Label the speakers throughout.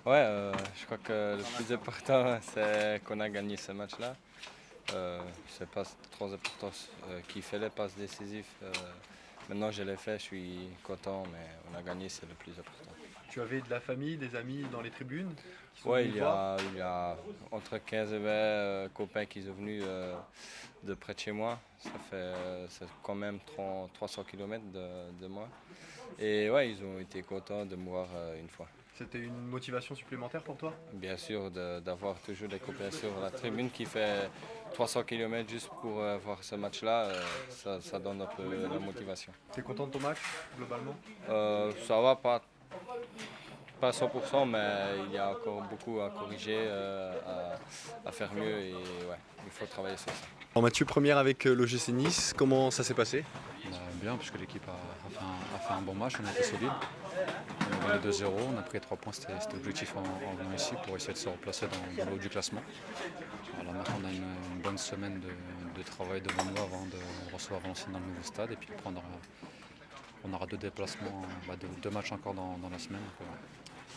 Speaker 1: Ouais, je crois que le plus important, c'est qu'on a gagné ce match-là. C'est pas trop important qui fait les passes décisives. Maintenant, je l'ai fait, je suis content, mais on a gagné, c'est le plus important.
Speaker 2: Tu avais de la famille, des amis dans les tribunes qui sont
Speaker 1: Ouais,
Speaker 2: venus te voir?
Speaker 1: il y a entre 15 et 20 copains qui sont venus de près de chez moi. C'est quand même 300 km de moi. Et ouais, ils ont été contents de me voir une fois.
Speaker 2: C'était une motivation supplémentaire pour toi?
Speaker 1: Bien sûr, d'avoir toujours des copains sur la tribune qui fait 300 km juste pour voir ce match-là, ça donne un peu la motivation.
Speaker 2: T'es content de ton match, globalement?
Speaker 1: Ça va pas 100%, mais il y a encore beaucoup à corriger, à faire mieux et ouais, il faut travailler sur ça.
Speaker 2: Alors Mathieu, première avec l'OGC Nice, comment ça s'est passé?
Speaker 3: Bien, puisque l'équipe a fait un bon match, on a été solide. On a gagné 2-0, on a pris 3 points, c'était l'objectif en venant ici pour essayer de se replacer dans le haut du classement. Voilà, maintenant on a une bonne semaine de travail devant nous avant de recevoir Valenciennes dans le nouveau stade et puis on aura 2 déplacements, 2 matchs encore dans la semaine. Donc,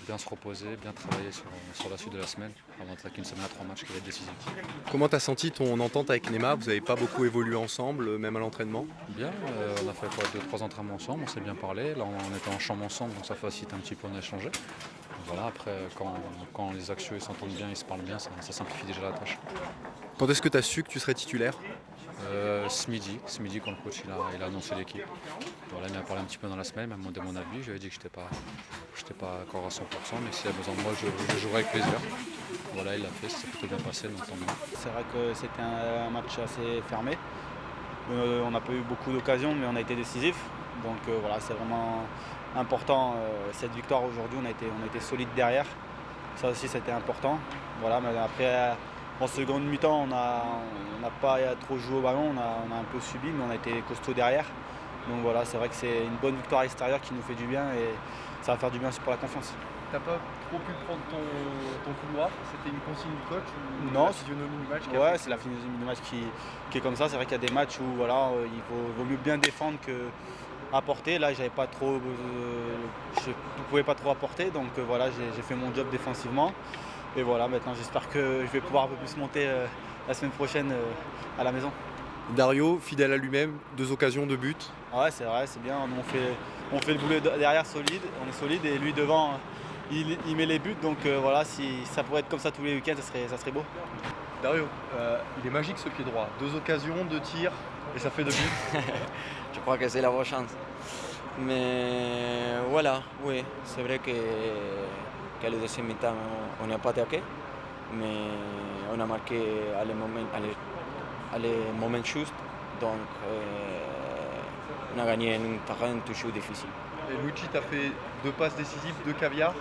Speaker 3: bien se reposer, bien travailler sur la suite de la semaine avant d'attaquer une semaine à 3 matchs qui va être décisive.
Speaker 2: Comment t'as senti ton entente avec Neymar? Vous n'avez pas beaucoup évolué ensemble, même à l'entraînement?
Speaker 3: Bien, on a fait 2-3 entraînements ensemble, on s'est bien parlé. Là on était en chambre ensemble, donc ça facilite un petit peu, on a échangé. Voilà, après quand les axiaux ils s'entendent bien, ils se parlent bien, ça simplifie déjà la tâche.
Speaker 2: Quand est-ce que tu as su que tu serais titulaire?
Speaker 3: Ce midi quand le coach il a annoncé l'équipe. Voilà, il m'a parlé un petit peu dans la semaine, il m'a demandé mon avis, je lui ai dit que je n'étais pas encore à 100%, mais s'il a besoin de moi, je jouerai avec plaisir. Voilà, il l'a fait, ça s'est plutôt bien passé, donc tant mieux.
Speaker 4: C'est vrai que c'était un match assez fermé. On n'a pas eu beaucoup d'occasions, mais on a été décisif. Donc voilà, c'est vraiment important. Cette victoire aujourd'hui, on a été solide derrière. Ça aussi, c'était important. Voilà, mais après, en seconde mi-temps, on n'a pas trop joué au ballon, on a un peu subi, mais on a été costaud derrière. Donc voilà, c'est vrai que c'est une bonne victoire extérieure qui nous fait du bien et ça va faire du bien aussi pour la confiance.
Speaker 2: T'as pas trop pu prendre ton couloir? C'était une consigne du coach ou
Speaker 4: Non,
Speaker 2: la physionomie du match qui a
Speaker 4: Ouais,
Speaker 2: fait
Speaker 4: c'est la physionomie du match qui est comme ça. C'est vrai qu'il y a des matchs où voilà, vaut mieux bien défendre que apporter. Là, j'avais pas trop, je ne pouvais pas trop apporter, donc voilà, j'ai fait mon job défensivement. Et voilà, maintenant j'espère que je vais pouvoir un peu plus monter la semaine prochaine à la maison.
Speaker 2: Dario, fidèle à lui-même, 2 occasions de but.
Speaker 4: Ouais, c'est vrai, c'est bien. On fait le boulot derrière solide, on est solide et lui devant, il met les buts. Donc voilà, si ça pourrait être comme ça tous les week-ends, ça serait beau.
Speaker 2: Dario, il est magique ce pied droit. 2 occasions, 2 tirs et ça fait 2 buts.
Speaker 5: Je crois que c'est la bonne chance. Mais voilà, oui, c'est vrai qu'à la deuxième mi-temps, on n'a pas attaqué, mais on a marqué à les moments justes. Donc, on a gagné un terrain toujours difficile.
Speaker 2: Et Luigi t'a fait 2 passes décisives, 2 caviars.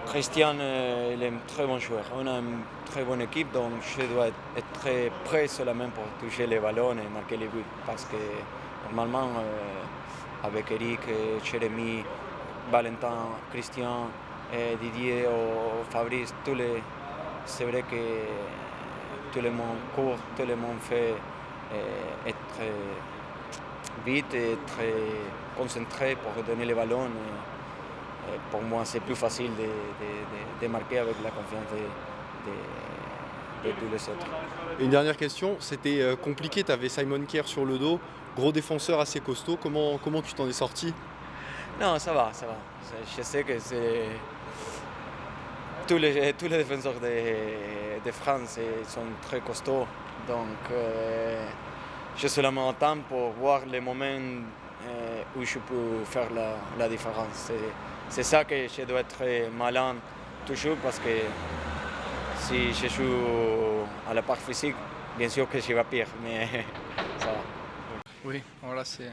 Speaker 5: Christian, il est un très bon joueur. On a une très bonne équipe, donc je dois être très prêt seulement pour toucher les ballons et marquer les buts. Parce que normalement, avec Eric, Jérémy, Valentin, Christian, Didier ou Fabrice, c'est vrai que tout le monde court, tout le monde fait être très vite et très concentré pour donner les ballons. Et pour moi, c'est plus facile de marquer avec la confiance de tous les autres.
Speaker 2: Et une dernière question, c'était compliqué, tu avais Simon Kjær sur le dos, gros défenseur assez costaud, comment tu t'en es sorti?
Speaker 5: Non, ça va, ça va. Je sais que c'est tous les défenseurs de France sont très costauds. Donc, je seulement attends pour voir les moments où je peux faire la différence. C'est ça que je dois être malin toujours parce que si je joue à la part physique, bien sûr que je vais pire, mais ça va.
Speaker 6: Oui, voilà, c'est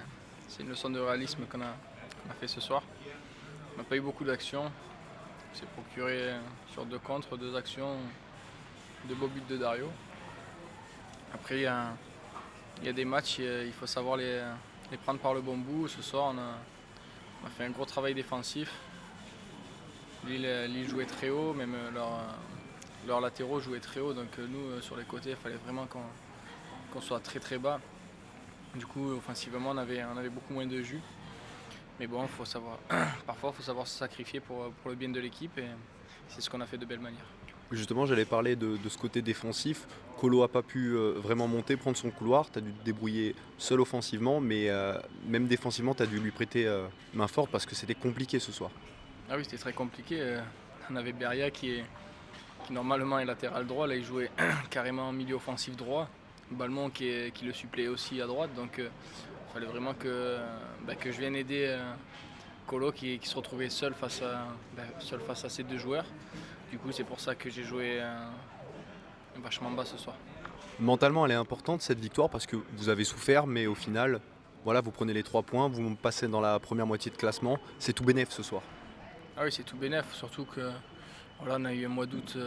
Speaker 6: une leçon de réalisme qu'on a fait ce soir. On n'a pas eu beaucoup d'actions. On s'est procuré sur 2 contres, 2 actions, 2 beaux buts de Dario. Après, il y a des matchs, il faut savoir les prendre par le bon bout. Ce soir, on a fait un gros travail défensif. Lille jouait très haut, même leurs latéraux jouaient très haut. Donc nous, sur les côtés, il fallait vraiment qu'on soit très très bas. Du coup, offensivement, on avait beaucoup moins de jus. Mais bon, parfois, il faut savoir se sacrifier pour le bien de l'équipe. Et c'est ce qu'on a fait de belle manière.
Speaker 2: Justement, j'allais parler de ce côté défensif. Colo n'a pas pu vraiment monter, prendre son couloir. Tu as dû te débrouiller seul offensivement, mais même défensivement, tu as dû lui prêter main forte parce que c'était compliqué ce soir.
Speaker 6: Ah oui, c'était très compliqué. On avait Beria qui normalement est latéral droit. Là, il jouait carrément en milieu offensif droit. Balmont qui le suppléait aussi à droite. Donc, il fallait vraiment que je vienne aider Colo qui se retrouvait seul face à ces deux joueurs. Du coup, c'est pour ça que j'ai joué vachement bas ce soir.
Speaker 2: Mentalement, elle est importante cette victoire parce que vous avez souffert, mais au final, voilà, vous prenez les 3 points, vous passez dans la première moitié de classement. C'est tout bénef ce soir.
Speaker 6: Ah oui, c'est tout bénef, surtout que voilà, on a eu un mois d'août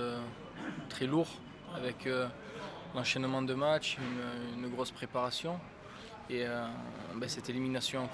Speaker 6: très lourd avec l'enchaînement de matchs, une grosse préparation et cette élimination en